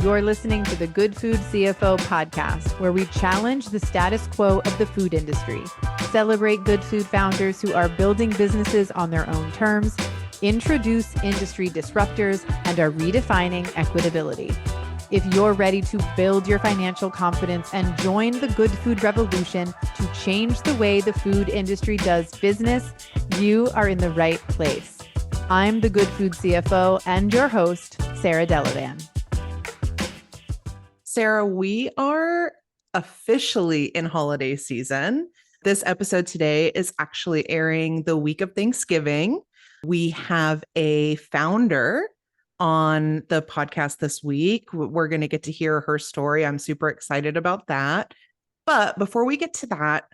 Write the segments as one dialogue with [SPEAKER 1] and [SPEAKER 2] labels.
[SPEAKER 1] You're listening to the Good Food CFO podcast, where we challenge the status quo of the food industry, celebrate good food founders who are building businesses on their own terms, introduce industry disruptors, and are redefining equitability. If you're ready to build your financial confidence and join the good food revolution to change the way the food industry does business, you are in the right place. I'm the Good Food CFO and your host, Sarah Delavan.
[SPEAKER 2] Sarah, we are officially in holiday season. This episode today is actually airing the week of Thanksgiving. We have a founder on the podcast this week. We're going to get to hear her story. I'm super excited about that. But before we get to that,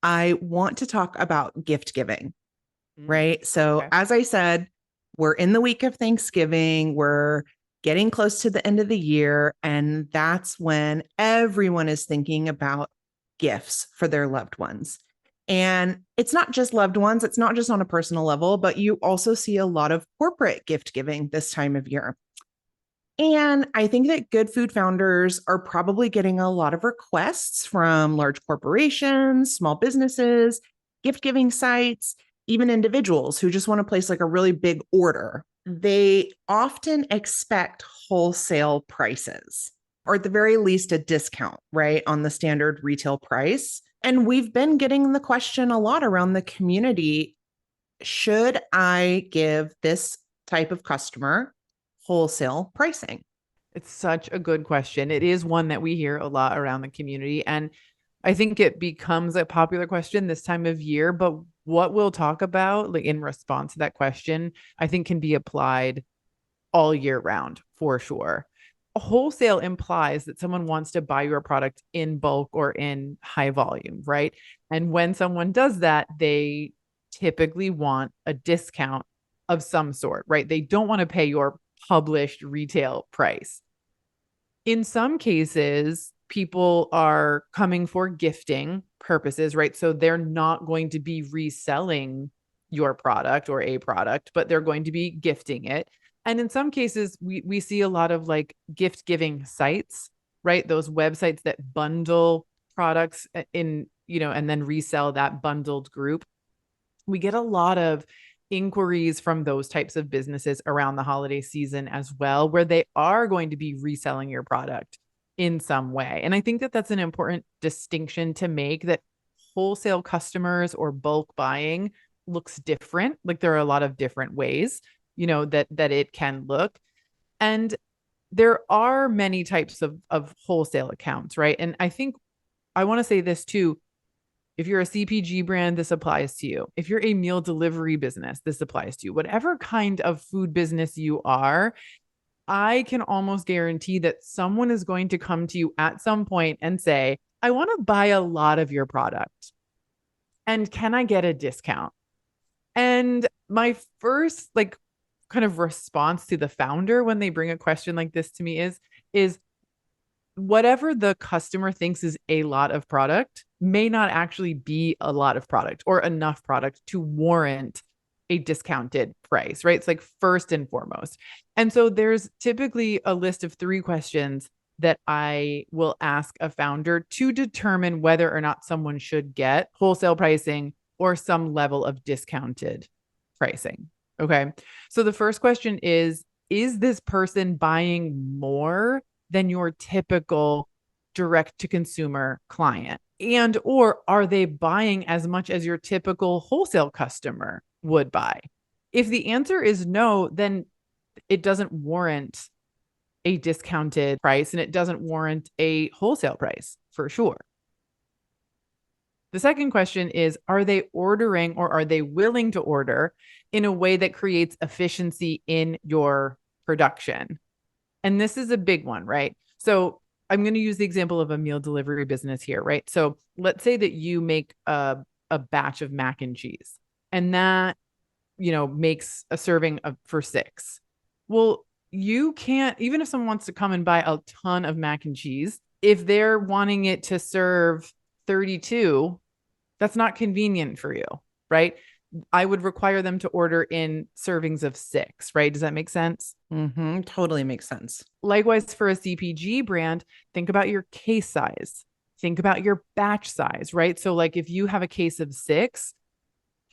[SPEAKER 2] I want to talk about gift giving, right? So as I said, we're in the week of Thanksgiving. We're getting close to the end of the year, and that's when everyone is thinking about gifts for their loved ones. And it's not just loved ones, it's not just on a personal level, but you also see a lot of corporate gift giving this time of year. And I think that good food founders are probably getting a lot of requests from large corporations, small businesses, gift giving sites, even individuals who just want to place like a really big order. They often expect wholesale prices, or at the very least a discount, right, on the standard retail price. And we've been getting the question a lot around the community, should I give this type of customer wholesale pricing?
[SPEAKER 1] It's such a good question. It is one that we hear a lot around the community. And I think it becomes a popular question this time of year, but what we'll talk about like in response to that question, I think can be applied all year round for sure. Wholesale implies that someone wants to buy your product in bulk or in high volume, right? And when someone does that, they typically want a discount of some sort, right? They don't want to pay your published retail price. In some cases, people are coming for gifting purposes, right? So they're not going to be reselling your product or a product, but they're going to be gifting it. And in some cases, we see a lot of like gift giving sites, right? Those websites that bundle products in, and then resell that bundled group. We get a lot of inquiries from those types of businesses around the holiday season as well, where they are going to be reselling your product in some way. And I think that that's an important distinction to make, that wholesale customers or bulk buying looks different. Like there are a lot of different ways, that it can look. And there are many types of wholesale accounts, right? And I think I want to say this too. If you're a CPG brand, this applies to you. If you're a meal delivery business, this applies to you. Whatever kind of food business you are, I can almost guarantee that someone is going to come to you at some point and say, I want to buy a lot of your product. And can I get a discount? And my first kind of response to the founder when they bring a question like this to me is whatever the customer thinks is a lot of product may not actually be a lot of product or enough product to warrant a discounted price, right? It's like first and foremost. And so there's typically a list of 3 questions that I will ask a founder to determine whether or not someone should get wholesale pricing or some level of discounted pricing. Okay. So the first question is this person buying more than your typical direct to consumer client? And or are they buying as much as your typical wholesale customer would buy? If the answer is no, then it doesn't warrant a discounted price and it doesn't warrant a wholesale price for sure. The second question is, are they ordering or are they willing to order in a way that creates efficiency in your production? And this is a big one, right? So I'm going to use the example of a meal delivery business here, right? So let's say that you make a batch of mac and cheese and that, makes a serving for 6. Well, you can't, even if someone wants to come and buy a ton of mac and cheese, if they're wanting it to serve 32, that's not convenient for you, right? I would require them to order in servings of 6, right? Does that make sense?
[SPEAKER 2] Totally makes sense.
[SPEAKER 1] Likewise, for a CPG brand, think about your case size, think about your batch size, right? So, like if you have a case of 6,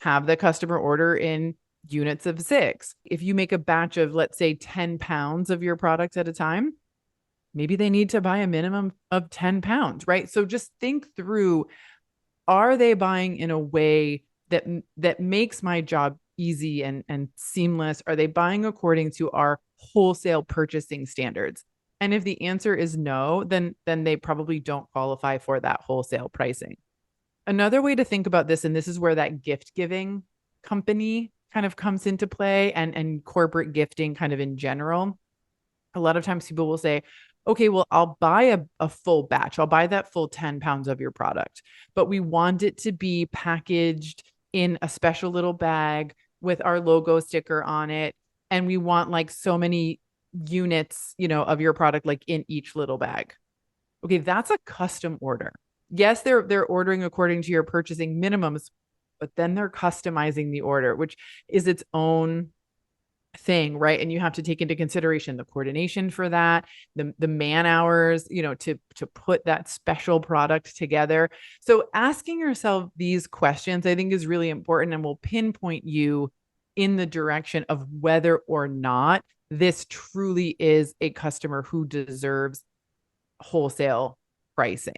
[SPEAKER 1] have the customer order in units of 6. If you make a batch of, let's say, 10 pounds of your product at a time, maybe they need to buy a minimum of 10 pounds, right? So just think through, are they buying in a way that makes my job easy and seamless? Are they buying according to our wholesale purchasing standards? And if the answer is no, then they probably don't qualify for that wholesale pricing. Another way to think about this, and this is where that gift giving company kind of comes into play, and corporate gifting kind of in general. A lot of times people will say, okay, well, I'll buy a full batch. I'll buy that full 10 pounds of your product, but we want it to be packaged in a special little bag with our logo sticker on it. And we want like so many units, of your product, like in each little bag. Okay, that's a custom order. Yes, they're ordering according to your purchasing minimums, but then they're customizing the order, which is its own thing, right? And you have to take into consideration the coordination for that, the man hours, to put that special product together. So asking yourself these questions, I think, is really important and will pinpoint you in the direction of whether or not this truly is a customer who deserves wholesale pricing.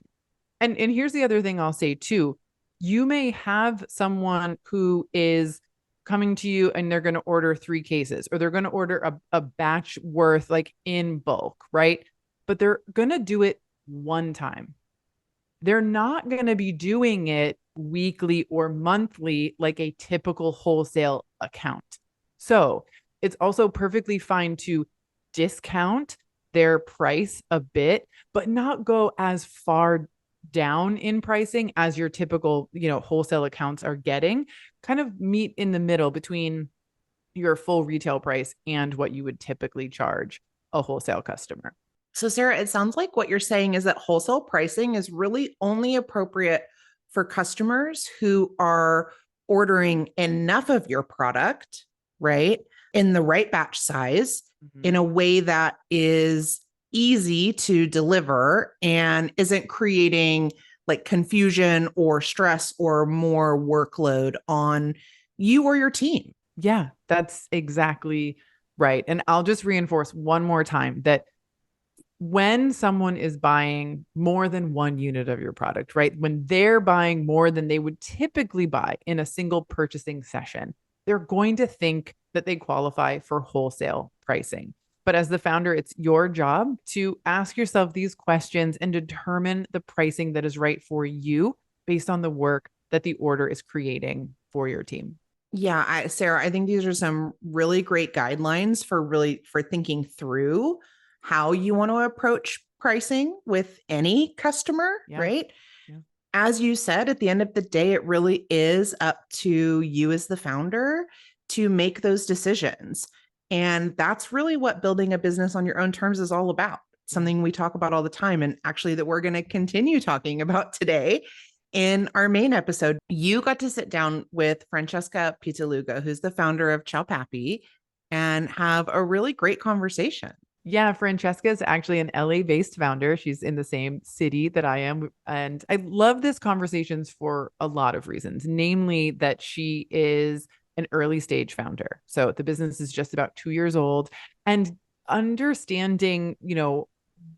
[SPEAKER 1] And here's the other thing I'll say too. You may have someone who is coming to you and they're going to order 3 cases, or they're going to order a batch worth like in bulk, right? But they're going to do it one time. They're not going to be doing it weekly or monthly like a typical wholesale account. So it's also perfectly fine to discount their price a bit, but not go as far down in pricing as your typical, wholesale accounts are getting. Kind of meet in the middle between your full retail price and what you would typically charge a wholesale customer.
[SPEAKER 2] So, Sarah, it sounds like what you're saying is that wholesale pricing is really only appropriate for customers who are ordering enough of your product, right, in the right batch size, in a way that is easy to deliver and isn't creating like confusion or stress or more workload on you or your team.
[SPEAKER 1] Yeah, that's exactly right. And I'll just reinforce one more time that when someone is buying more than one unit of your product, right? When they're buying more than they would typically buy in a single purchasing session, they're going to think that they qualify for wholesale pricing. But as the founder, it's your job to ask yourself these questions and determine the pricing that is right for you based on the work that the order is creating for your team.
[SPEAKER 2] Yeah, Sarah, I think these are some really great guidelines for thinking through how you want to approach pricing with any customer,
[SPEAKER 1] Yeah.
[SPEAKER 2] right?
[SPEAKER 1] Yeah.
[SPEAKER 2] As you said, at the end of the day, it really is up to you as the founder to make those decisions. And that's really what building a business on your own terms is all about. Something we talk about all the time, and actually that we're going to continue talking about today in our main episode. You got to sit down with Francesca Pittaluga, who's the founder of Ciao Pappy, and have a really great conversation.
[SPEAKER 1] Yeah, Francesca is actually an LA based founder. She's in the same city that I am. And I love this conversations for a lot of reasons, namely that she is an early stage founder. So the business is just about 2 years old, and understanding,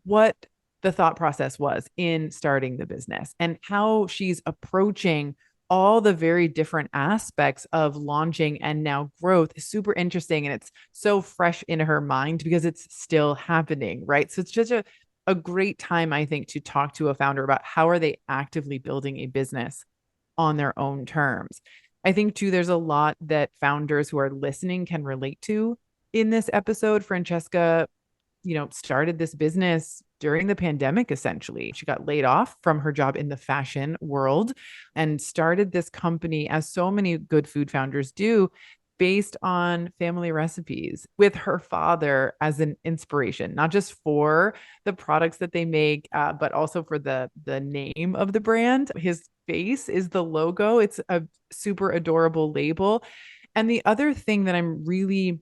[SPEAKER 1] what the thought process was in starting the business and how she's approaching all the very different aspects of launching and now growth is super interesting. And it's so fresh in her mind because it's still happening, right? So it's just a great time, I think, to talk to a founder about how are they actively building a business on their own terms. I think too, there's a lot that founders who are listening can relate to in this episode. Francesca, started this business during the pandemic, essentially. She got laid off from her job in the fashion world and started this company, as so many good food founders do, based on family recipes with her father as an inspiration, not just for the products that they make, but also for the name of the brand. His face is the logo. It's a super adorable label. And the other thing that I'm really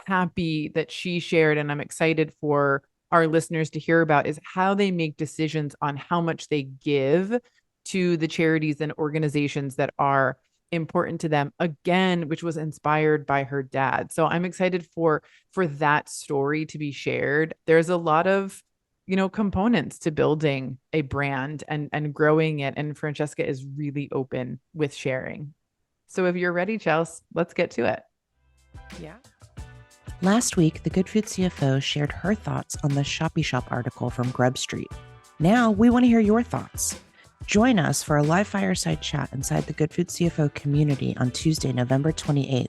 [SPEAKER 1] happy that she shared, and I'm excited for our listeners to hear about, is how they make decisions on how much they give to the charities and organizations that are important to them, again, which was inspired by her dad. So I'm excited for that story to be shared. There's a lot of components to building a brand and growing it, and Francesca is really open with sharing. So if you're ready, Chelsea, let's get to it.
[SPEAKER 2] Yeah. Last week, the Good Food CFO shared her thoughts on the Shoppy Shop article from Grub Street. Now we want to hear your thoughts. Join us for a live fireside chat inside the Good Food CFO community on Tuesday, November 28th.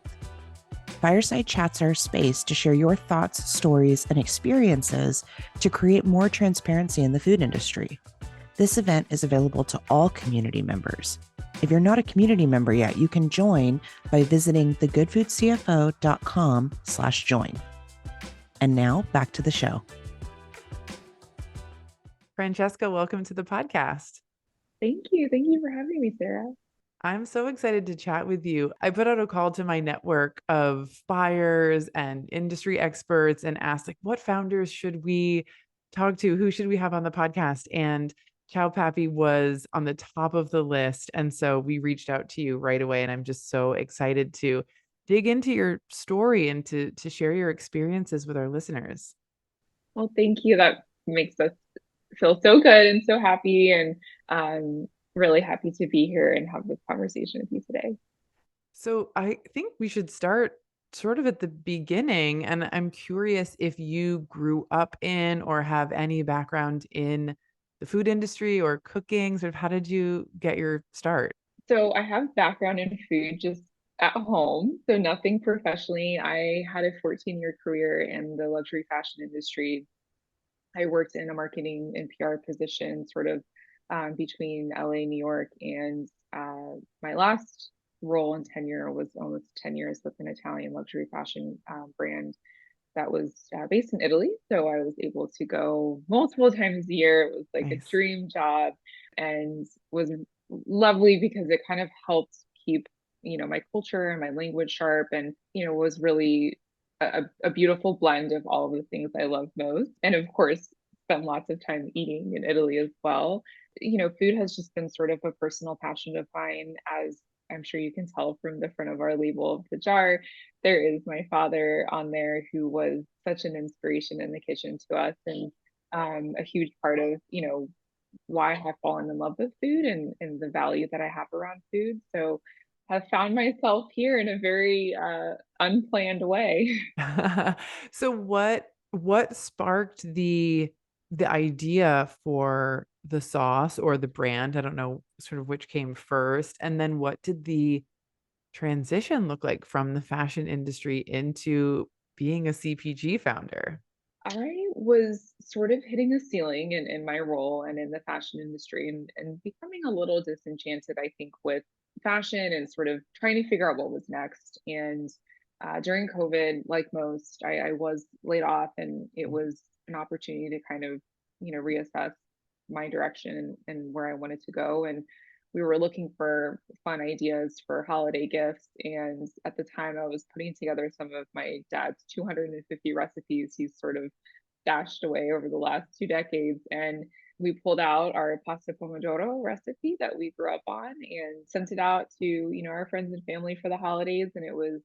[SPEAKER 2] Fireside chats are a space to share your thoughts, stories, and experiences to create more transparency in the food industry. This event is available to all community members. If you're not a community member yet, you can join by visiting thegoodfoodcfo.com/join. And now back to the show.
[SPEAKER 1] Francesca, welcome to the podcast.
[SPEAKER 3] Thank you. Thank you for having me, Sarah.
[SPEAKER 1] I'm so excited to chat with you. I put out a call to my network of buyers and industry experts and asked, like, what founders should we talk to? Who should we have on the podcast? And Ciao Pappy was on the top of the list. And so we reached out to you right away. And I'm just so excited to dig into your story and to share your experiences with our listeners.
[SPEAKER 3] Well, thank you. That makes us feel so good and so happy. And really happy to be here and have this conversation with you today.
[SPEAKER 1] So I think we should start sort of at the beginning. And I'm curious if you grew up in or have any background in the food industry or cooking. Sort of how did you get your start?
[SPEAKER 3] So I have background in food just at home, so nothing professionally. I had a 14-year career in the luxury fashion industry. I worked in a marketing and PR position, sort of between LA, New York, and my last role and tenure was almost 10 years with an Italian luxury fashion brand that was based in Italy. So I was able to go multiple times a year. It was like a
[SPEAKER 1] Nice.
[SPEAKER 3] dream job and was lovely because it kind of helped keep, my culture and my language sharp and, was really a beautiful blend of all of the things I love most. And of course, spent lots of time eating in Italy as well. Food has just been sort of a personal passion of mine, as I'm sure you can tell from the front of our label of the jar. There is my father on there who was such an inspiration in the kitchen to us and a huge part of, why I have fallen in love with food and the value that I have around food. So have found myself here in a very unplanned way.
[SPEAKER 1] So what sparked the idea for the sauce or the brand? I don't know sort of which came first. And then what did the transition look like from the fashion industry into being a CPG founder?
[SPEAKER 3] I was sort of hitting a ceiling in my role and in the fashion industry and becoming a little disenchanted, I think, with fashion and sort of trying to figure out what was next. And during COVID, like most, I was laid off and it was an opportunity to kind of, reassess my direction and where I wanted to go. And we were looking for fun ideas for holiday gifts. And at the time, I was putting together some of my dad's 250 recipes he's sort of stashed away over the last 2 decades. And we pulled out our pasta pomodoro recipe that we grew up on and sent it out to, our friends and family for the holidays. And it was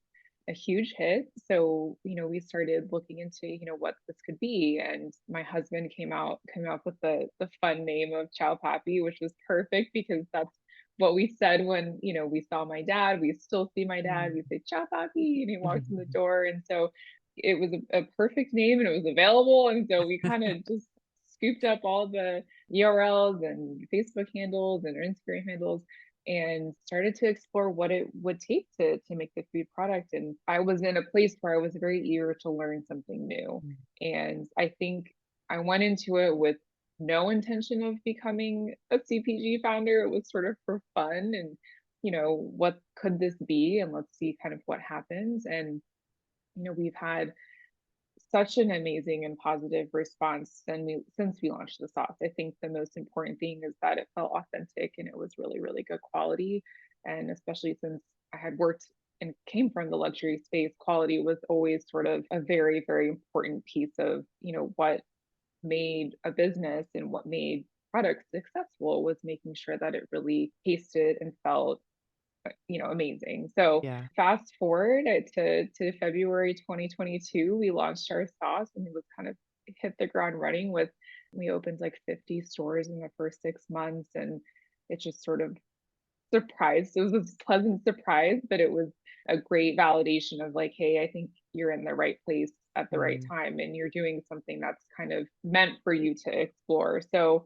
[SPEAKER 3] a huge hit. So, we started looking into, what this could be. And my husband came up with the fun name of Ciao Pappy, which was perfect because that's what we said when, we saw my dad. We still see my dad. We say Ciao Pappy and he walks in the door. And so it was a perfect name and it was available. And so we kind of just scooped up all the URLs and Facebook handles and Instagram handles and started to explore what it would take to make the food product. And I was in a place where I was very eager to learn something new. And I think I went into it with no intention of becoming a CPG founder. It was sort of for fun and what could this be? And let's see kind of what happens. And, we've had such an amazing and positive response since we launched the sauce. I think the most important thing is that it felt authentic and it was really, really good quality. And especially since I had worked and came from the luxury space, quality was always sort of a very, very important piece of, what made a business and what made products successful was making sure that it really tasted and felt amazing. So
[SPEAKER 1] Yeah.
[SPEAKER 3] fast forward to February 2022, we launched our sauce and it was kind of hit the ground running with we opened like 50 stores in the first 6 months and it just sort of surprised. It was a pleasant surprise, but it was a great validation of like, hey, I think you're in the right place at the right
[SPEAKER 1] Mm.
[SPEAKER 3] time and you're doing something that's kind of meant for you to explore. So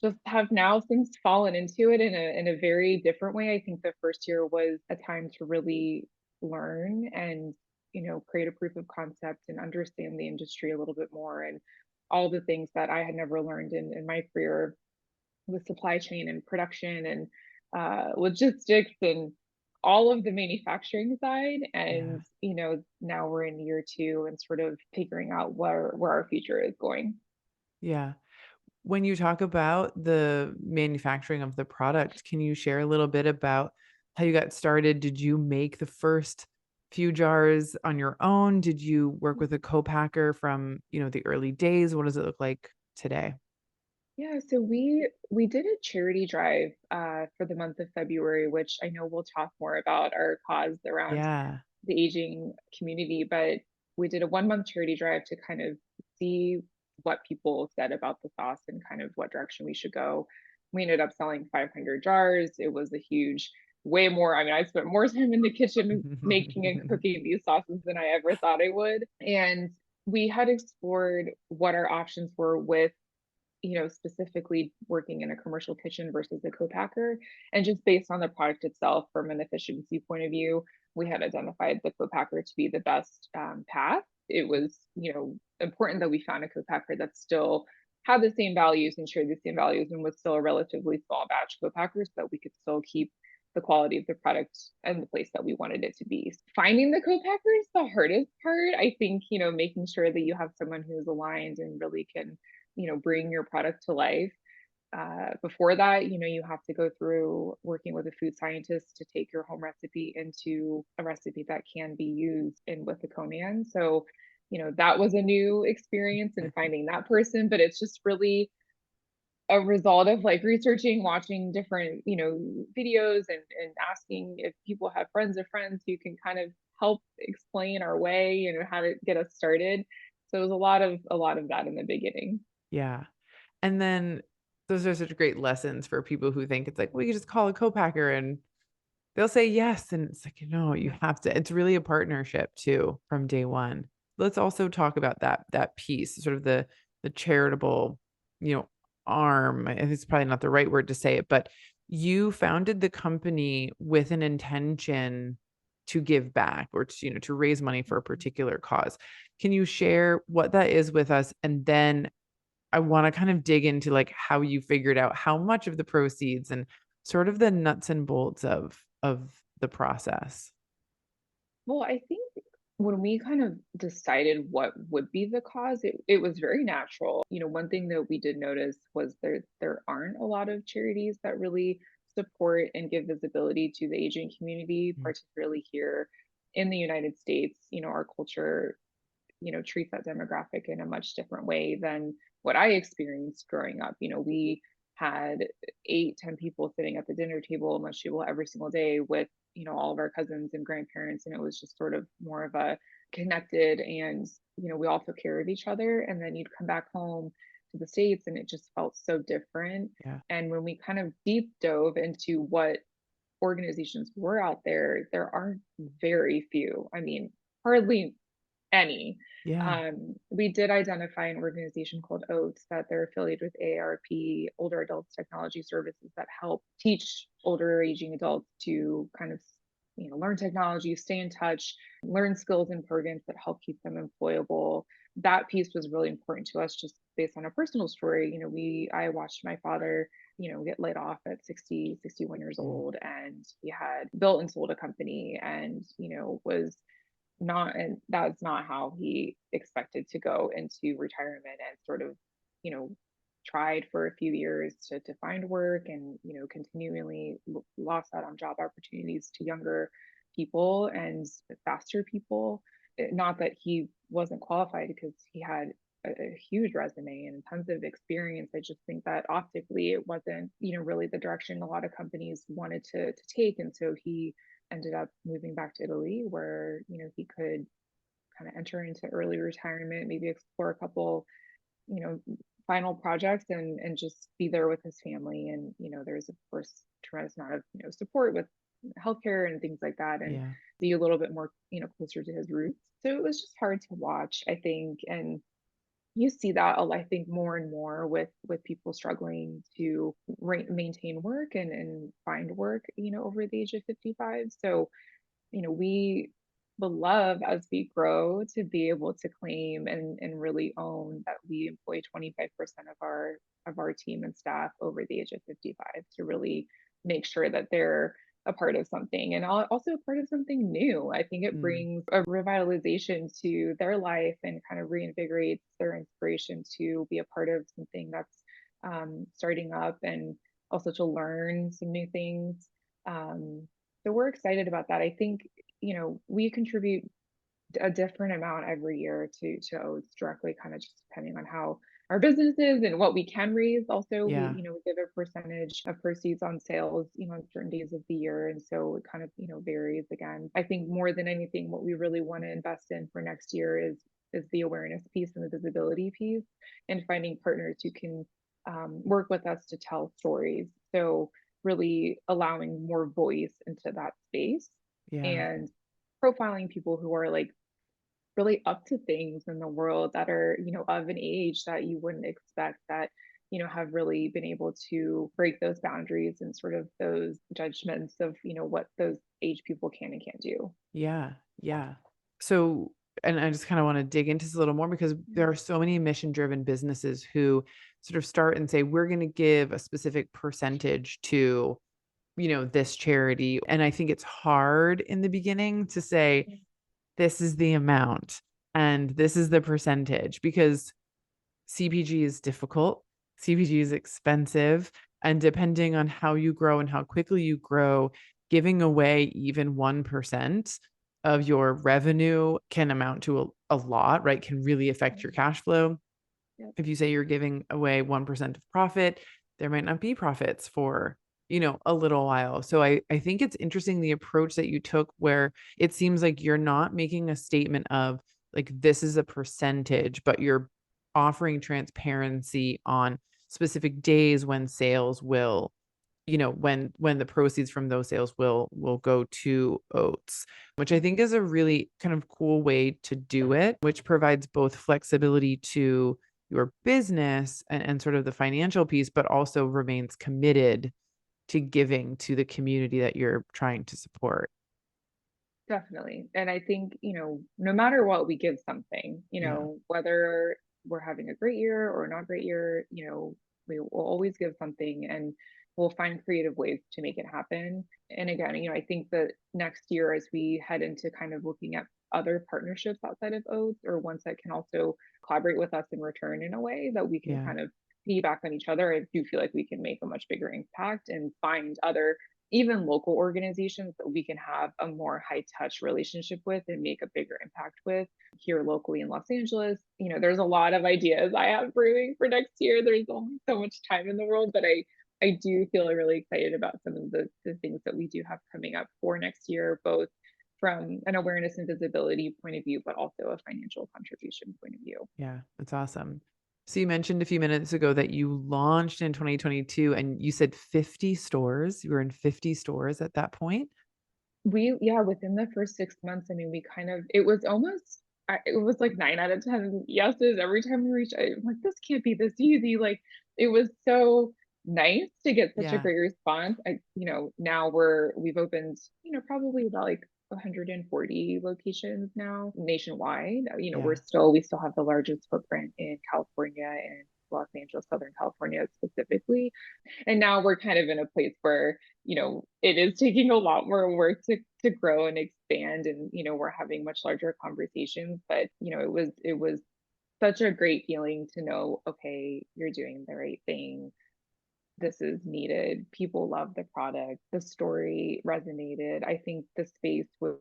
[SPEAKER 3] just have now since fallen into it in a very different way. I think the first year was a time to really learn and create a proof of concept and understand the industry a little bit more and all the things that I had never learned in my career with supply chain and production and logistics and all of the manufacturing side.
[SPEAKER 1] Yeah.
[SPEAKER 3] And now we're in year two and sort of figuring out where our future is going.
[SPEAKER 1] Yeah. When you talk about the manufacturing of the product, can you share a little bit about how you got started? Did you make the first few jars on your own? Did you work with a co-packer from, the early days? What does it look like today?
[SPEAKER 3] Yeah, so we did a charity drive for the month of February, which I know we'll talk more about our cause around
[SPEAKER 1] Yeah.
[SPEAKER 3] the aging community, but we did a 1 month charity drive to kind of see what people said about the sauce and kind of what direction we should go. We ended up selling 500 jars. It was a huge, way more. I mean, I spent more time in the kitchen making and cooking these sauces than I ever thought I would. And we had explored what our options were with specifically working in a commercial kitchen versus a co-packer. And just based on the product itself from an efficiency point of view, we had identified the co-packer to be the best path. It was, important that we found a co-packer that still had the same values and shared the same values and was still a relatively small batch co-packer so that we could still keep the quality of the product and the place that we wanted it to be. Finding the co-packer is the hardest part. I think, making sure that you have someone who's aligned and really can bring your product to life. Before that, you have to go through working with a food scientist to take your home recipe into a recipe that can be used in with the Conan. So, that was a new experience in finding that person, but it's just really a result of like researching, watching different, videos and asking if people have friends of friends who can kind of help explain our way, how to get us started. So it was a lot of that in the beginning.
[SPEAKER 1] Yeah. And then those are such great lessons for people who think it's like, well, you just call a co-packer and they'll say yes. And it's like, no, you have to, it's really a partnership too from day one. Let's also talk about that piece, sort of the charitable, you know, arm. And it's probably not the right word to say it, but you founded the company with an intention to give back or to, to raise money for a particular cause. Can you share what that is with us? And then I wanna kind of dig into, like, how you figured out how much of the proceeds and sort of the nuts and bolts of the process.
[SPEAKER 3] Well, I think when we kind of decided what would be the cause, it was very natural. One thing that we did notice was there aren't a lot of charities that really support and give visibility to the aging community,
[SPEAKER 1] Mm,
[SPEAKER 3] particularly here in the United States. Our culture, treats that demographic in a much different way than what I experienced growing up. We had 8, 10 people sitting at the dinner table, lunch table every single day with, all of our cousins and grandparents. And it was just sort of more of a connected and, we all took care of each other. And then you'd come back home to the States and it just felt so different.
[SPEAKER 1] yeah.
[SPEAKER 3] And when we kind of deep dove into what organizations were out there, there are very few. I mean, hardly any.
[SPEAKER 1] Yeah.
[SPEAKER 3] We did identify an organization called OATS that they're affiliated with AARP, Older Adults Technology Services, that help teach older aging adults to kind of learn technology, stay in touch, learn skills and programs that help keep them employable. that piece was really important to us just based on a personal story. I watched my father, get laid off at 60, 61 years
[SPEAKER 1] Mm.
[SPEAKER 3] old, and he had built and sold a company and, was not, and that's not how he expected to go into retirement, and sort of, you know, tried for a few years to find work, and, continually lost out on job opportunities to younger people and faster people. Not that he wasn't qualified, because he had a huge resume and tons of experience. I just think that optically it wasn't, really the direction a lot of companies wanted to take. And so he ended up moving back to Italy, where, he could kind of enter into early retirement, maybe explore a couple, you know, final projects, and just be there with his family. And, there's of course tremendous amount of, support with healthcare and things like that, and
[SPEAKER 1] Yeah.
[SPEAKER 3] be a little bit more, closer to his roots. So it was just hard to watch, I think. And you see that, I think, more and more with people struggling to maintain work and find work, over the age of 55. So, we would love, as we grow, to be able to claim and really own that we employ 25% of our team and staff over the age of 55, to really make sure that they're a part of something, and also a part of something new. I think it
[SPEAKER 1] Mm.
[SPEAKER 3] brings a revitalization to their life and kind of reinvigorates their inspiration to be a part of something that's starting up, and also to learn some new things. Um, so we're excited about that. I think, we contribute a different amount every year to oats directly, kind of just depending on how our business is and what we can raise. Also, we,
[SPEAKER 1] Yeah.
[SPEAKER 3] we give a percentage of proceeds on sales, on certain days of the year. And so it kind of, varies. Again, I think more than anything, what we really want to invest in for next year is the awareness piece and the visibility piece, and finding partners who can work with us to tell stories. So really allowing more voice into that space,
[SPEAKER 1] Yeah.
[SPEAKER 3] and profiling people who are like really up to things in the world, that are, of an age that you wouldn't expect, that, have really been able to break those boundaries and sort of those judgments of, what those age people can and can't do.
[SPEAKER 1] Yeah. Yeah. So, and I just kind of want to dig into this a little more, because there are so many mission driven businesses who sort of start and say, we're going to give a specific percentage to, this charity. And I think it's hard in the beginning to say, this is the amount and this is the percentage, because CPG is difficult. CPG is expensive. And depending on how you grow and how quickly you grow, giving away even 1% of your revenue can amount to a lot, right? Can really affect your cash flow.
[SPEAKER 3] Yep.
[SPEAKER 1] If you say you're giving away 1% of profit, there might not be profits for, a little while. So I think it's interesting the approach that you took, where it seems like you're not making a statement of like, this is a percentage, but you're offering transparency on specific days when sales will, when the proceeds from those sales will go to oats, which I think is a really kind of cool way to do it, which provides both flexibility to your business and sort of the financial piece, but also remains committed to giving to the community that you're trying to support.
[SPEAKER 3] Definitely. And I think, no matter what, we give something,
[SPEAKER 1] Yeah.
[SPEAKER 3] whether we're having a great year or not great year, we will always give something, and we'll find creative ways to make it happen. And again, I think that next year, as we head into kind of looking at other partnerships outside of Oats, or ones that can also collaborate with us in return in a way that we can
[SPEAKER 1] Yeah.
[SPEAKER 3] kind of piggyback on each other, I do feel like we can make a much bigger impact and find other, even local organizations, that we can have a more high touch relationship with and make a bigger impact with here locally in Los Angeles. There's a lot of ideas I have brewing for next year. There's only so much time in the world, but I do feel really excited about some of the things that we do have coming up for next year, both from an awareness and visibility point of view, but also a financial contribution point of view.
[SPEAKER 1] Yeah. That's awesome. So you mentioned a few minutes ago that you launched in 2022 and you said 50 stores. You were in 50 stores at that point.
[SPEAKER 3] Yeah, within the first 6 months, I mean, we kind of, it was almost, it was like 9 out of 10 yeses every time we reached. I'm like, this can't be this easy. Like, it was so nice to get such a
[SPEAKER 1] Yeah.
[SPEAKER 3] great response. Now we've opened, probably about like 140 locations now nationwide.
[SPEAKER 1] Yeah.
[SPEAKER 3] We still have the largest footprint in California and Los Angeles, Southern California specifically. And now we're kind of in a place where, it is taking a lot more work to grow and expand. And, we're having much larger conversations, but, it was such a great feeling to know, okay, you're doing the right thing. This is needed. People love the product. The story resonated. I think the space was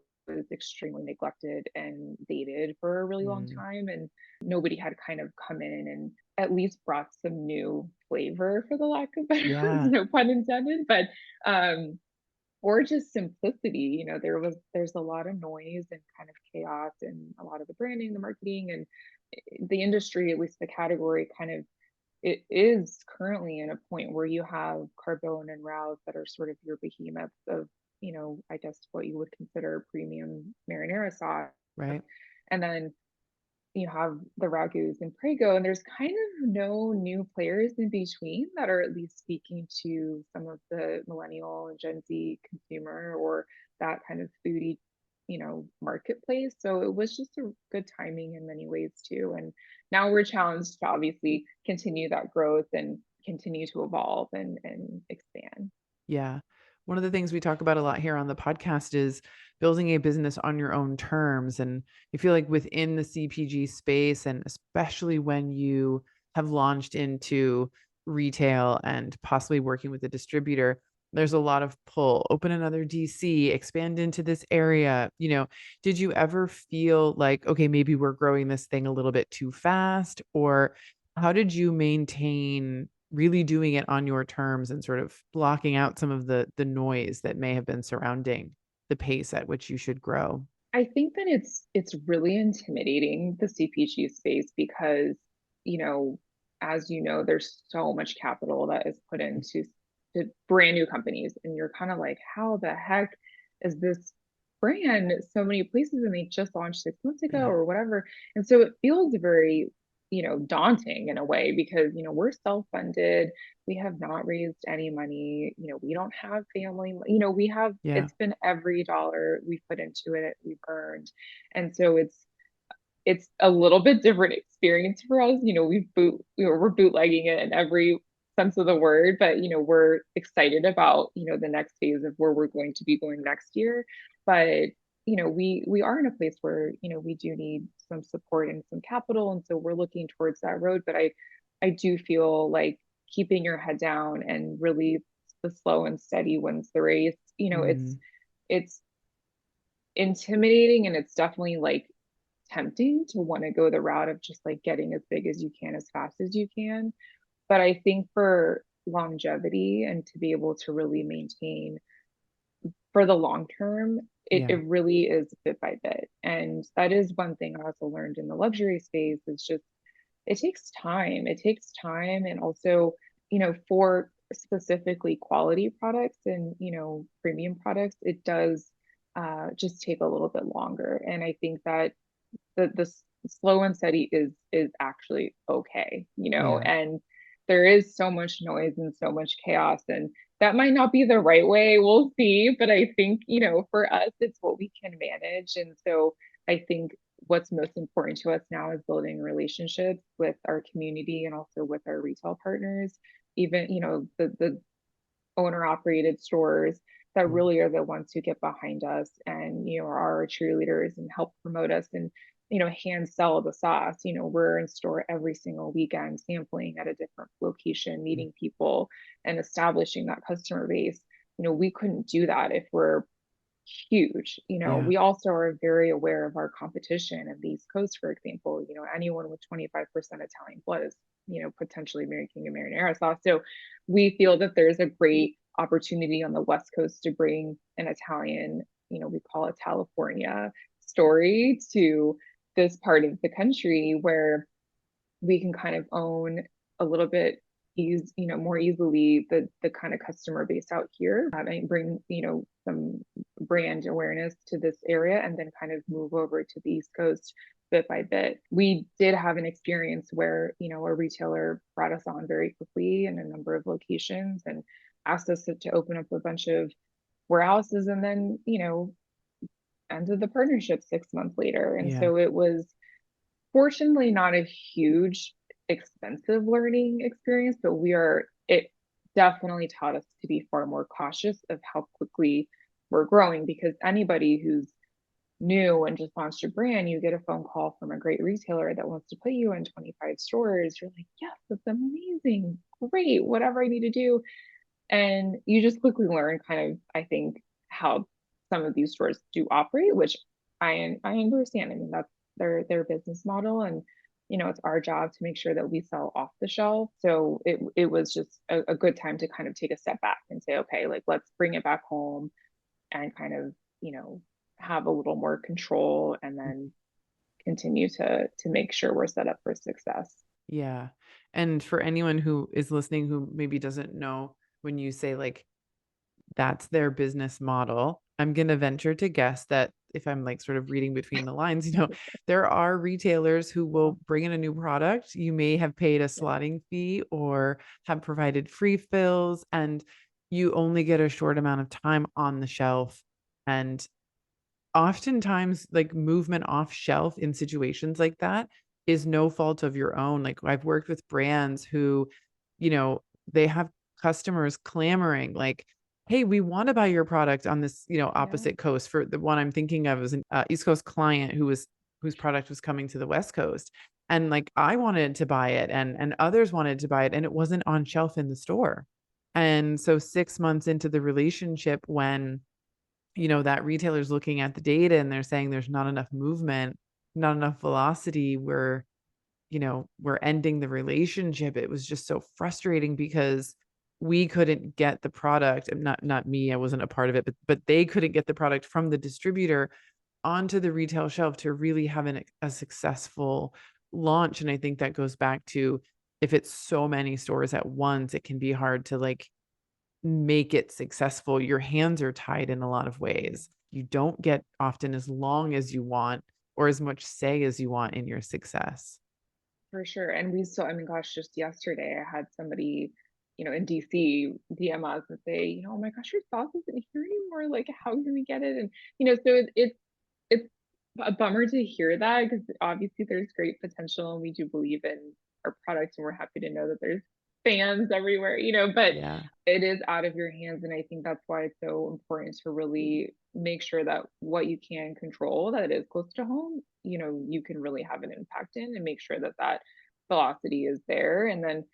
[SPEAKER 3] extremely neglected and dated for a really long
[SPEAKER 1] Mm.
[SPEAKER 3] time. And nobody had kind of come in and at least brought some new flavor, for the lack of better words,
[SPEAKER 1] Yeah.
[SPEAKER 3] no pun intended, but or just simplicity. There's a lot of noise and kind of chaos and a lot of the branding, the marketing, and the industry, at least the category, kind of it is currently in a point where you have Carbone and Rouse that are sort of your behemoths of, I guess what you would consider premium marinara sauce.
[SPEAKER 1] Right.
[SPEAKER 3] And then you have the Ragus and Prego, and there's kind of no new players in between that are at least speaking to some of the millennial and Gen Z consumer or that kind of foodie, marketplace. So it was just a good timing in many ways too. And now we're challenged to obviously continue that growth and continue to evolve and expand.
[SPEAKER 1] Yeah. One of the things we talk about a lot here on the podcast is building a business on your own terms. And I feel like within the CPG space, and especially when you have launched into retail and possibly working with a distributor, there's a lot of pull. Open another DC, expand into this area. Did you ever feel like, okay, maybe we're growing this thing a little bit too fast? Or how did you maintain really doing it on your terms and sort of blocking out some of the noise that may have been surrounding the pace at which you should grow?
[SPEAKER 3] I think that it's really intimidating, the CPG space, because, you know, as you know, there's so much capital that is put into to brand new companies, and you're kind of like, how the heck is this brand so many places and they just launched 6 months ago
[SPEAKER 1] Yeah.
[SPEAKER 3] or whatever? And so it feels very, daunting in a way because, we're self-funded. We have not raised any money. We don't have family.
[SPEAKER 1] Yeah.
[SPEAKER 3] It's been every dollar we've put into it, we've earned. And so it's a little bit different experience for us. We're bootlegging it in every sense of the word, but we're excited about, the next phase of where we're going to be going next year. But we are in a place where, we do need some support and some capital. And so we're looking towards that road. But I do feel like keeping your head down and really the slow and steady wins the race.
[SPEAKER 1] Mm.
[SPEAKER 3] It's intimidating, and it's definitely like tempting to want to go the route of just like getting as big as you can as fast as you can. But I think for longevity and to be able to really maintain for the long term,
[SPEAKER 1] Yeah.
[SPEAKER 3] it really is bit by bit. And that is one thing I also learned in the luxury space is just it takes time. It takes time. And also, for specifically quality products and, premium products, it does just take a little bit longer. And I think that the slow and steady is actually okay,
[SPEAKER 1] Yeah.
[SPEAKER 3] and there is so much noise and so much chaos, and that might not be the right way. We'll see. But I think, for us, it's what we can manage. And so I think what's most important to us now is building relationships with our community and also with our retail partners, even, the owner operated stores that
[SPEAKER 1] Mm.
[SPEAKER 3] really are the ones who get behind us and are our cheerleaders and help promote us and hand sell the sauce. We're in store every single weekend sampling at a different location,
[SPEAKER 1] Mm.
[SPEAKER 3] meeting people and establishing that customer base. We couldn't do that if we're huge.
[SPEAKER 1] Yeah.
[SPEAKER 3] We also are very aware of our competition in the East Coast, for example. Anyone with 25% Italian blood is, potentially making a marinara sauce. So we feel that there's a great opportunity on the West Coast to bring an Italian, we call it California story to this part of the country where we can kind of own a little bit more easily the kind of customer base out here, and bring, some brand awareness to this area and then kind of move over to the East Coast bit by bit. We did have an experience where, a retailer brought us on very quickly in a number of locations and asked us to open up a bunch of warehouses. And then, ended the partnership 6 months later. And
[SPEAKER 1] Yeah.
[SPEAKER 3] so it was fortunately not a huge expensive learning experience, but it definitely taught us to be far more cautious of how quickly we're growing, because anybody who's new and just launched a brand, you get a phone call from a great retailer that wants to put you in 25 stores. You're like, yes, that's amazing. Great. Whatever I need to do. And you just quickly learn kind of, I think, how some of these stores do operate, which I understand. I mean, that's their business model. And, it's our job to make sure that we sell off the shelf. So it was just a good time to kind of take a step back and say, okay, like let's bring it back home and kind of, have a little more control, and then continue to make sure we're set up for success.
[SPEAKER 1] Yeah. And for anyone who is listening who maybe doesn't know, when you say like that's their business model, I'm going to venture to guess that if I'm like sort of reading between the lines, there are retailers who will bring in a new product. You may have paid a slotting fee or have provided free fills, and you only get a short amount of time on the shelf. And oftentimes, like movement off shelf in situations like that is no fault of your own. Like I've worked with brands who, they have customers clamoring like, hey, we want to buy your product on this, opposite coast. For the one I'm thinking of is an East Coast client whose product was coming to the West Coast. And like I wanted to buy it and others wanted to buy it, and it wasn't on shelf in the store. And so 6 months into the relationship, when that retailer's looking at the data and they're saying there's not enough movement, not enough velocity, we're ending the relationship. It was just so frustrating because we couldn't get the product, and not me, I wasn't a part of it, but they couldn't get the product from the distributor onto the retail shelf to really have a successful launch. And I think that goes back to, if it's so many stores at once, it can be hard to like make it successful. Your hands are tied in a lot of ways. You don't get often as long as you want or as much say as you want in your success.
[SPEAKER 3] For sure. And I mean, gosh, just yesterday I had somebody, in DC DM us and say, oh my gosh, your sauce isn't here anymore. Like, how can we get it? And, so it's a bummer to hear that, because obviously there's great potential and we do believe in our products, and we're happy to know that there's fans everywhere, but
[SPEAKER 1] Yeah.
[SPEAKER 3] it is out of your hands. And I think that's why it's so important to really make sure that what you can control, that it is close to home, you can really have an impact in, and make sure that that velocity is there. And then,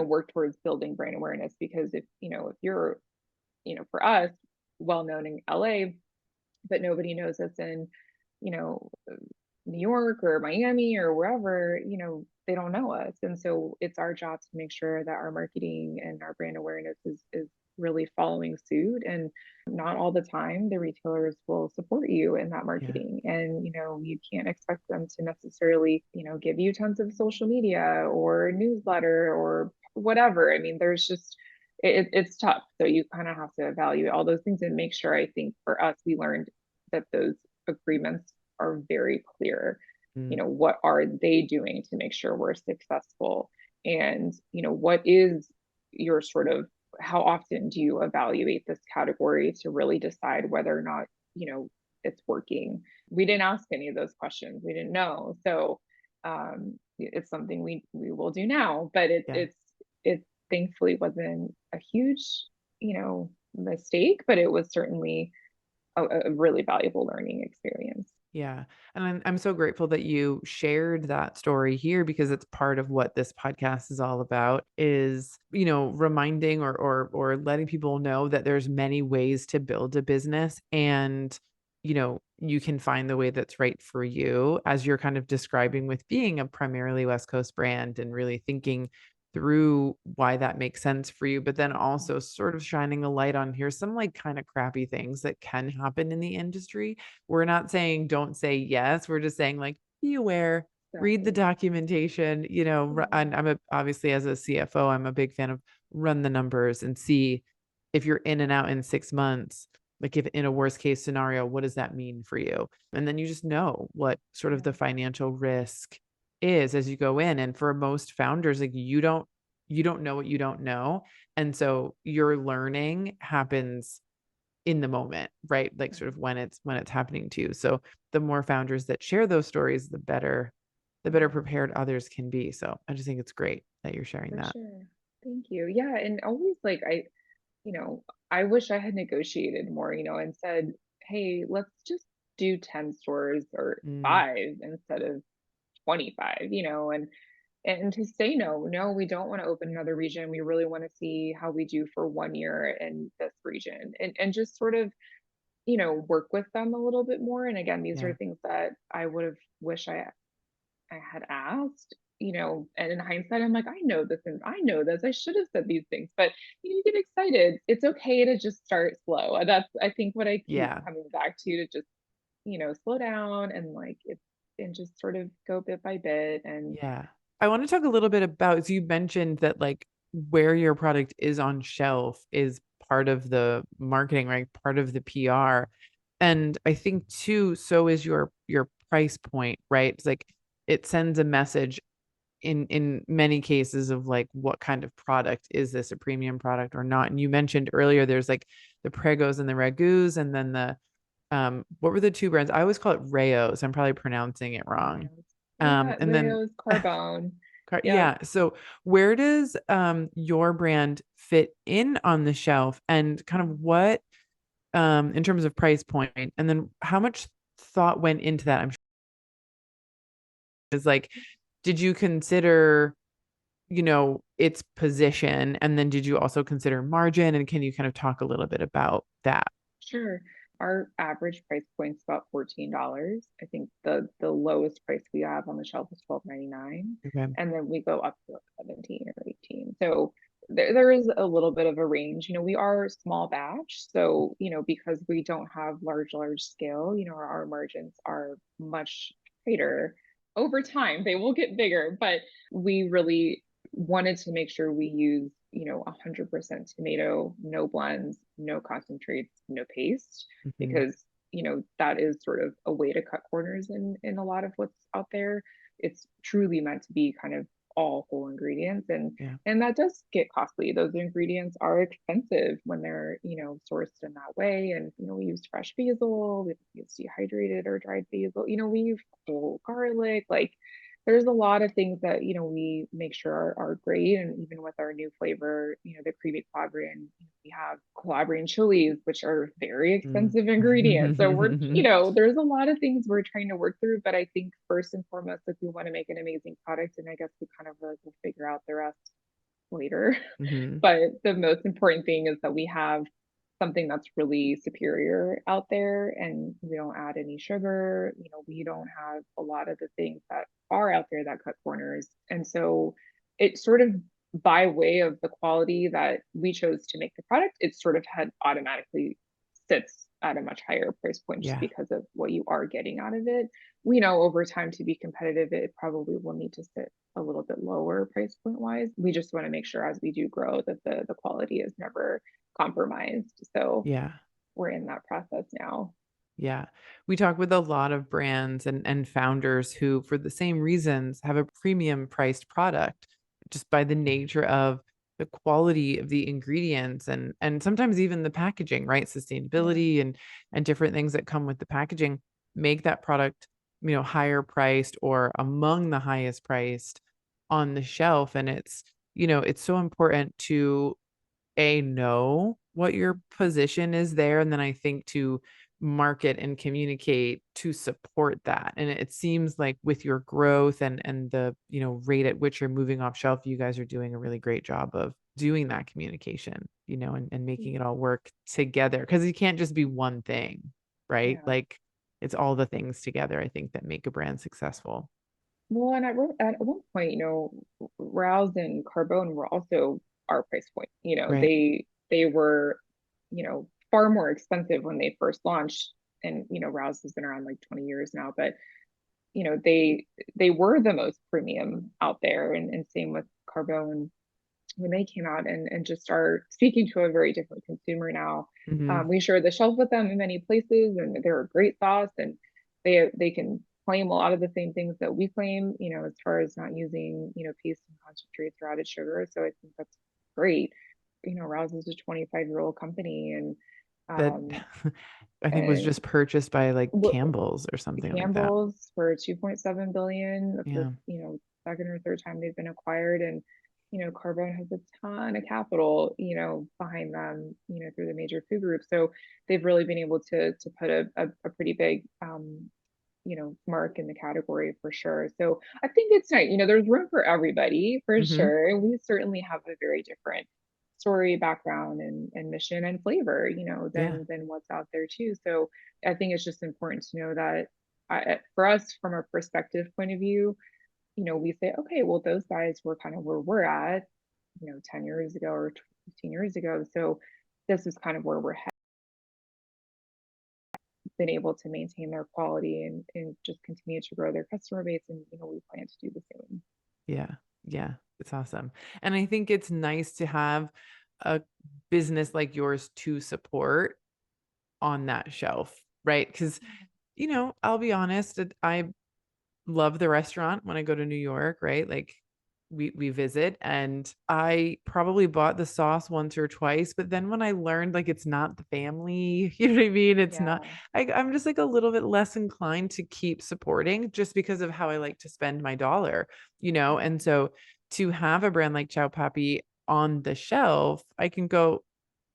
[SPEAKER 3] work towards building brand awareness, because if you're, for us, well known in LA, but nobody knows us in, you know, New York or Miami or wherever, they don't know us. And so it's our job to make sure that our marketing and our brand awareness is really following suit. And not all the time the retailers will support you in that
[SPEAKER 1] Yeah.
[SPEAKER 3] marketing. And, you can't expect them to necessarily, give you tons of social media or newsletter or whatever. I mean, there's just, it's tough. So you kind of have to evaluate all those things and make sure. I think for us, we learned that those agreements are very clear.
[SPEAKER 1] Mm.
[SPEAKER 3] What are they doing to make sure we're successful? And, what is your sort of, how often do you evaluate this category to really decide whether or not, it's working? We didn't ask any of those questions. We didn't know. So it's something we will do now, but
[SPEAKER 1] Yeah.
[SPEAKER 3] it thankfully wasn't a huge, mistake, but it was certainly a really valuable learning experience.
[SPEAKER 1] Yeah. And I'm so grateful that you shared that story here, because it's part of what this podcast is all about, is, reminding or letting people know that there's many ways to build a business, and, you can find the way that's right for you, as you're kind of describing with being a primarily West Coast brand and really thinking through why that makes sense for you, but then also sort of shining a light on, here's some like kind of crappy things that can happen in the industry. We're not saying don't say yes. We're just saying like, be aware, read the
[SPEAKER 3] Exactly.
[SPEAKER 1] documentation, and obviously as a CFO, I'm a big fan of run the numbers and see if you're in and out in 6 months, like if in a worst case scenario, what does that mean for you? And then you just know what sort of the financial risk is as you go in. And for most founders, like you don't know what you don't know. And so your learning happens in the moment, right? Like sort of when it's happening too. So the more founders that share those stories, the better prepared others can be. So I just think it's great that you're sharing
[SPEAKER 3] For
[SPEAKER 1] that.
[SPEAKER 3] sure. Thank you. Yeah. And always like you know, I wish I had negotiated more, and said, hey, let's just do 10 stores or
[SPEAKER 1] Mm,
[SPEAKER 3] 5 instead of 25, and to say no, no, we don't want to open another region. We really want to see how we do for 1 year in this region, and just sort of, work with them a little bit more. And again, these are
[SPEAKER 1] yeah.
[SPEAKER 3] things that I would have wished I had asked, and in hindsight, I'm like, I know this and I know this. I should have said these things, but you get excited. It's okay to just start slow. And that's, I think, what I keep
[SPEAKER 1] Yeah.
[SPEAKER 3] coming back to just, slow down and and just sort of go bit by bit. And
[SPEAKER 1] Yeah. I want to talk a little bit about, so you mentioned that like where your product is on shelf is part of the marketing, right? Part of the PR. And I think too, so is your price point, right? It's like it sends a message in many cases of like what kind of product is this, a premium product or not. And you mentioned earlier there's like the Pregos and the Ragus, and then the what were the two brands? I always call it Rayo's. I'm probably pronouncing it wrong.
[SPEAKER 3] Rails. Yeah,
[SPEAKER 1] And then
[SPEAKER 3] Rails, Carbone. Yep.
[SPEAKER 1] yeah. So where does your brand fit in on the shelf, and kind of what in terms of price point, and then how much thought went into that? I'm sure is like, did you consider, its position, and then did you also consider margin, and can you kind of talk a little bit about that?
[SPEAKER 3] Sure. Our average price point's about $14. I think the lowest price we have on the shelf is $12.99,
[SPEAKER 1] Okay.
[SPEAKER 3] and then we go up to like 17 or 18. So there is a little bit of a range. We are small batch, so because we don't have large scale, our margins are much tighter. Over time, they will get bigger, but we really wanted to make sure we use 100% tomato, no blends, no concentrates, no paste,
[SPEAKER 1] Hmm.
[SPEAKER 3] because that is sort of a way to cut corners in a lot of what's out there. It's truly meant to be kind of all whole ingredients,
[SPEAKER 1] Yeah.
[SPEAKER 3] and that does get costly. Those ingredients are expensive when they're sourced in that way. And we use fresh basil, we use dehydrated or dried basil, we use whole garlic. Like, there's a lot of things that we make sure are great. And even with our new flavor, the creamy Calabrian, we have Calabrian chilies, which are very
[SPEAKER 1] Mm.
[SPEAKER 3] expensive ingredients. So we're, there's a lot of things we're trying to work through. But I think first and foremost, if we want to make an amazing product, and I guess we kind of like will figure out the rest later.
[SPEAKER 1] Hmm.
[SPEAKER 3] But the most important thing is that we have something that's really superior out there, and we don't add any sugar. We don't have a lot of the things that are out there that cut corners. And so it sort of, by way of the quality that we chose to make the product, it sort of had automatically sits at a much higher price point just
[SPEAKER 1] Yeah.
[SPEAKER 3] because of what you are getting out of it. We know over time, to be competitive, it probably will need to sit a little bit lower price point wise. We just want to make sure as we do grow that the quality is never compromised. So
[SPEAKER 1] Yeah.
[SPEAKER 3] we're in that process now.
[SPEAKER 1] Yeah. We talk with a lot of brands and founders who, for the same reasons, have a premium priced product just by the nature of the quality of the ingredients, and sometimes even the packaging, right?
[SPEAKER 3] Yeah.
[SPEAKER 1] Sustainability and different things that come with the packaging make that product, higher priced or among the highest priced on the shelf. And it's so important to know what your position is there, and then I think to market and communicate to support that. And it seems like with your growth and the rate at which you're moving off shelf, you guys are doing a really great job of doing that communication, and making it all work together, because you can't just be one thing, right?
[SPEAKER 3] Yeah.
[SPEAKER 1] Like it's all the things together, I think, that make a brand successful.
[SPEAKER 3] Well, and at one point, Rouse and Carbone were also our price point.
[SPEAKER 1] Right.
[SPEAKER 3] They were, far more expensive when they first launched. And Rouse has been around like 20 years now, but they were the most premium out there. And same with Carbone when they came out, and just are speaking to a very different consumer now.
[SPEAKER 1] Hmm.
[SPEAKER 3] We share the shelf with them in many places, and they're a great sauce, and they can claim a lot of the same things that we claim, as far as not using, paste and concentrates or added sugar. So I think that's great. Rouse is a 25-year-old company, and
[SPEAKER 1] that
[SPEAKER 3] Um,
[SPEAKER 1] I think was
[SPEAKER 3] and
[SPEAKER 1] just purchased by like
[SPEAKER 3] w-
[SPEAKER 1] Campbell's or
[SPEAKER 3] the
[SPEAKER 1] something like that.
[SPEAKER 3] Campbells for 2.7 billion. That's the,
[SPEAKER 1] Yeah.
[SPEAKER 3] second or third time they've been acquired. And, Carbone has a ton of capital, behind them, through the major food group. So they've really been able to put a pretty big, mark in the category for sure. So I think it's nice. There's room for everybody for
[SPEAKER 1] Hmm.
[SPEAKER 3] sure. And we certainly have a very different story, background, and mission and flavor,
[SPEAKER 1] Yeah.
[SPEAKER 3] than what's out there too. So I think it's just important to know that for us, from a perspective point of view, we say, okay, well, those guys were kind of where we're at, 10 years ago or 15 years ago. So this is kind of where we're been able to maintain their quality and just continue to grow their customer base. And, we plan to do the same.
[SPEAKER 1] Yeah. Yeah. It's awesome. And I think it's nice to have a business like yours to support on that shelf, right? Because, I'll be honest, I love the restaurant when I go to New York, right? Like we visit, and I probably bought the sauce once or twice, but then when I learned like it's not the family, you know what I mean? It's not,
[SPEAKER 3] Yeah.
[SPEAKER 1] I'm just like a little bit less inclined to keep supporting just because of how I like to spend my dollar, And so to have a brand like Ciao Pappy on the shelf, I can go,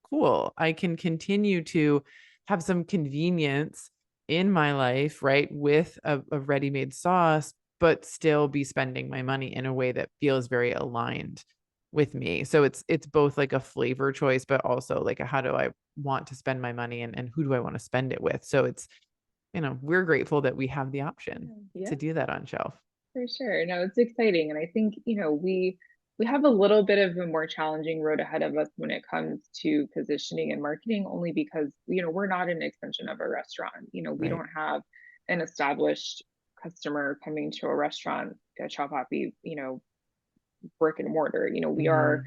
[SPEAKER 1] cool. I can continue to have some convenience in my life, right, with a ready-made sauce, but still be spending my money in a way that feels very aligned with me. So it's both like a flavor choice, but also like how do I want to spend my money, and who do I want to spend it with? So it's, we're grateful that we have the option
[SPEAKER 3] Yeah,
[SPEAKER 1] to do that on shelf.
[SPEAKER 3] for sure. No, it's exciting. And I think, we have a little bit of a more challenging road ahead of us when it comes to positioning and marketing, only because, we're not an extension of a restaurant. We
[SPEAKER 1] Right.
[SPEAKER 3] don't have an established customer coming to a restaurant, a Chow Pappy, brick and mortar. We are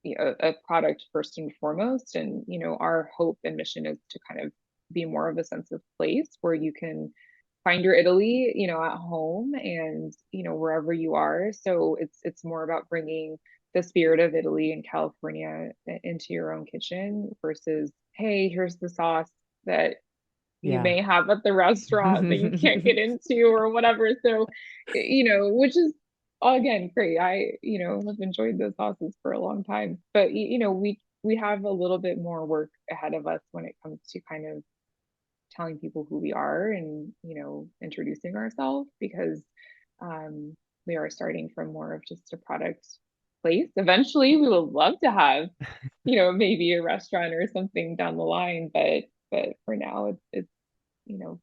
[SPEAKER 1] Hmm.
[SPEAKER 3] a product first and foremost. And, our hope and mission is to kind of be more of a sense of place where you can find your Italy, at home and, wherever you are. So it's more about bringing the spirit of Italy and California into your own kitchen versus, hey, here's the sauce that you
[SPEAKER 1] Yeah.
[SPEAKER 3] may have at the restaurant that you can't get into or whatever. So, which is again great. Have enjoyed those sauces for a long time, but we have a little bit more work ahead of us when it comes to kind of telling people who we are and introducing ourselves because we are starting from more of just a product place. Eventually we would love to have maybe a restaurant or something down the line, but for now it's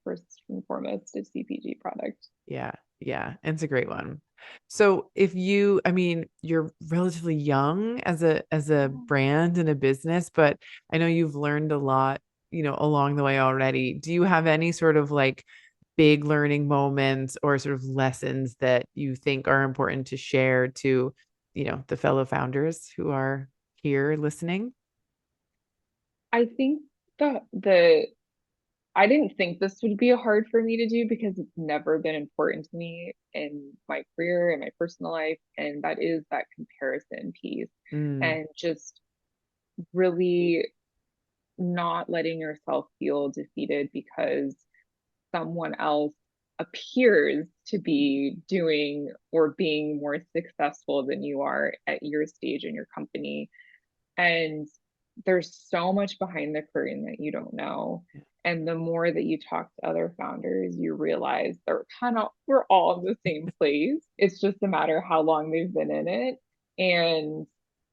[SPEAKER 3] first and foremost a CPG product.
[SPEAKER 1] Yeah, yeah, it's a great one. So if you, I mean, you're relatively young as a brand and a business, but I know you've learned a lot, along the way already. Do you have any sort of like big learning moments or sort of lessons that you think are important to share to, the fellow founders who are here listening?
[SPEAKER 3] I think the I didn't think this would be hard for me to do because it's never been important to me in my career and my personal life. And that is that comparison piece
[SPEAKER 1] Mm,
[SPEAKER 3] and just really not letting yourself feel defeated because someone else appears to be doing or being more successful than you are at your stage in your company. And there's so much behind the curtain that you don't know. And the more that you talk to other founders, you realize we're all in the same place. It's just a matter how long they've been in it. And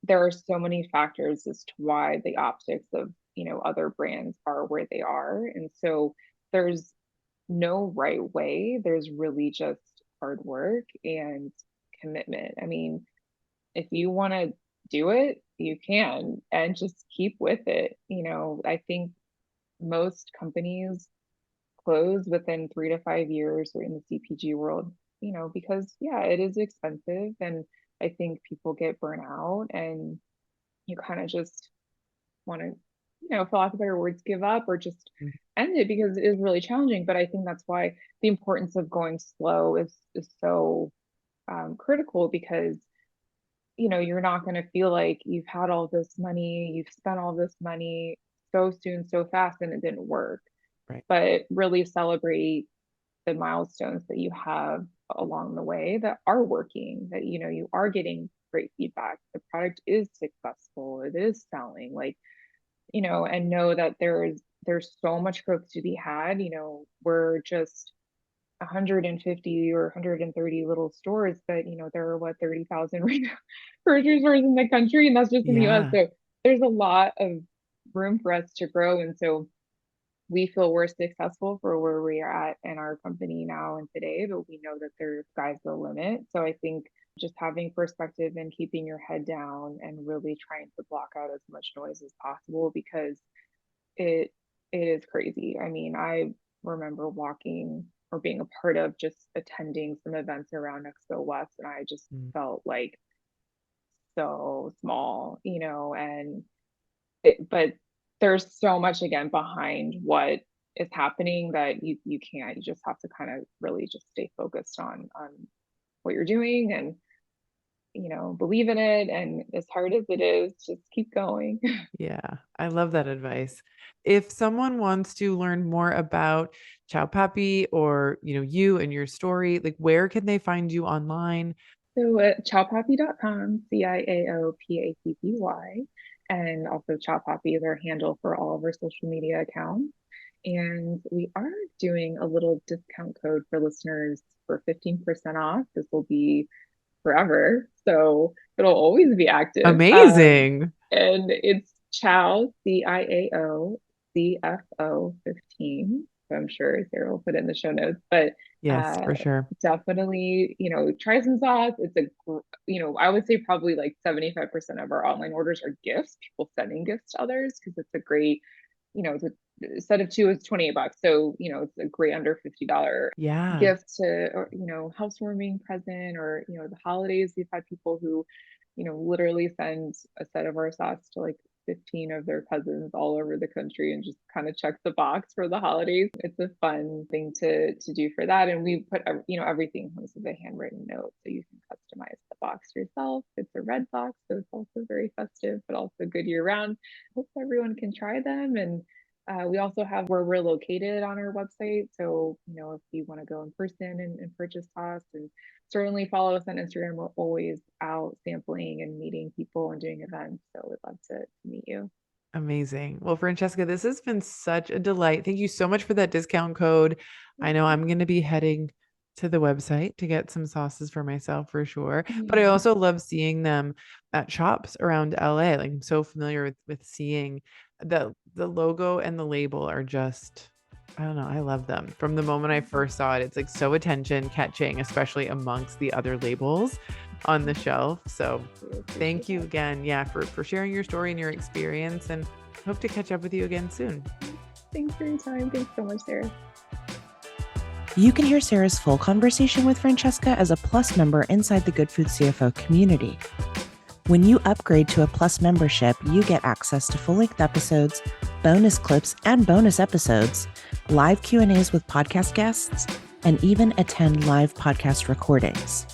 [SPEAKER 3] there are so many factors as to why the optics of, other brands are where they are. And so there's no right way. There's really just hard work and commitment. I mean, if you want to do it, you can and just keep with it. I think most companies close within 3 to 5 years or in the CPG world, because yeah, it is expensive and I think people get burnt out and you kind of just want to, for lack of better words, give up or just end it because it is really challenging. But I think that's why the importance of going slow is so critical because you're not going to feel like you've had all this money, you've spent all this money so soon, so fast, and it didn't work.
[SPEAKER 1] Right.
[SPEAKER 3] But really celebrate the milestones that you have along the way that are working, that, you know, you are getting great feedback. The product is successful. It is selling, like, you know, and know that there's so much growth to be had. You know, we're just 150 or 130 little stores, but you know, there are what, 30,000 grocery stores in the country, and that's just in the US.
[SPEAKER 1] Yeah.
[SPEAKER 3] So there's a lot of room for us to grow. And so we feel we're successful for where we are at in our company now and today, but we know that there's sky's the limit. So I think just having perspective and keeping your head down and really trying to block out as much noise as possible, because it it is crazy. I mean, I remember walking or being a part of just attending some events around Expo West, and I just
[SPEAKER 1] Mm.
[SPEAKER 3] felt like so small, you know, but there's so much again behind what is happening that you can't, you just have to kind of really just stay focused on what you're doing, and you know, believe in it, and as hard as it is, just keep going.
[SPEAKER 1] Yeah, I love that advice. If someone wants to learn more about Ciao Pappy or, you know, you and your story, like where can they find you online?
[SPEAKER 3] So at ciaopappy.com, CIAOPAPPY, and also Ciao Pappy is our handle for all of our social media accounts. And we are doing a little discount code for listeners for 15% off. This will be forever, so it'll always be active.
[SPEAKER 1] Amazing.
[SPEAKER 3] And it's Ciao, CIAO, CFO 15. So I'm sure Sarah will put it in the show notes, but
[SPEAKER 1] Yes,
[SPEAKER 3] uh,
[SPEAKER 1] for sure.
[SPEAKER 3] definitely, you know, try some sauce. It's you know, I would say probably like 75% of our online orders are gifts, people sending gifts to others, because it's a great, you know, a set of two is $28. So, you know, it's a great under $50
[SPEAKER 1] Yeah.
[SPEAKER 3] gift to, or, you know, housewarming present, or, you know, the holidays. We've had people who, you know, literally send a set of our sauce to like 15 of their cousins all over the country, and just kind of check the box for the holidays. It's a fun thing to do for that. And we put, you know, everything comes with a handwritten note, so you can customize the box yourself. It's a red box, so it's also very festive, but also good year round. Hope everyone can try them. And we also have where we're located on our website. So, you know, if you want to go in person and purchase sauce, and certainly follow us on Instagram. We're always out sampling and meeting people and doing events. So we'd love to meet you.
[SPEAKER 1] Amazing. Well, Francesca, this has been such a delight. Thank you so much for that discount code. I know I'm going to be heading to the website to get some sauces for myself for sure. But I
[SPEAKER 3] Yeah.
[SPEAKER 1] also love seeing them at shops around LA. Like I'm so familiar with seeing the logo and the label are just, I don't know, I love them. From the moment I first saw it, it's like so attention catching, especially amongst the other labels on the shelf. So thank you again, yeah, for sharing your story and your experience, and hope to catch up with you again soon.
[SPEAKER 3] Thanks for your time. Thanks so much, Sarah.
[SPEAKER 2] You can hear Sarah's full conversation with Francesca as a Plus member inside the Good Food CFO community. When you upgrade to a Plus membership, you get access to full-length episodes, bonus clips and bonus episodes, live Q&As with podcast guests, and even attend live podcast recordings.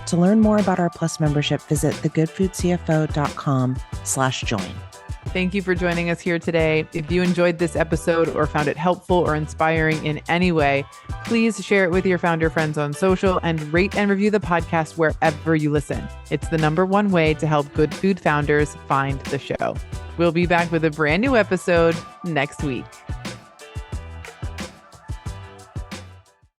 [SPEAKER 2] To learn more about our Plus membership, visit thegoodfoodcfo.com/join.
[SPEAKER 1] Thank you for joining us here today. If you enjoyed this episode or found it helpful or inspiring in any way, please share it with your founder friends on social and rate and review the podcast wherever you listen. It's the #1 way to help good food founders find the show. We'll be back with a brand new episode next week.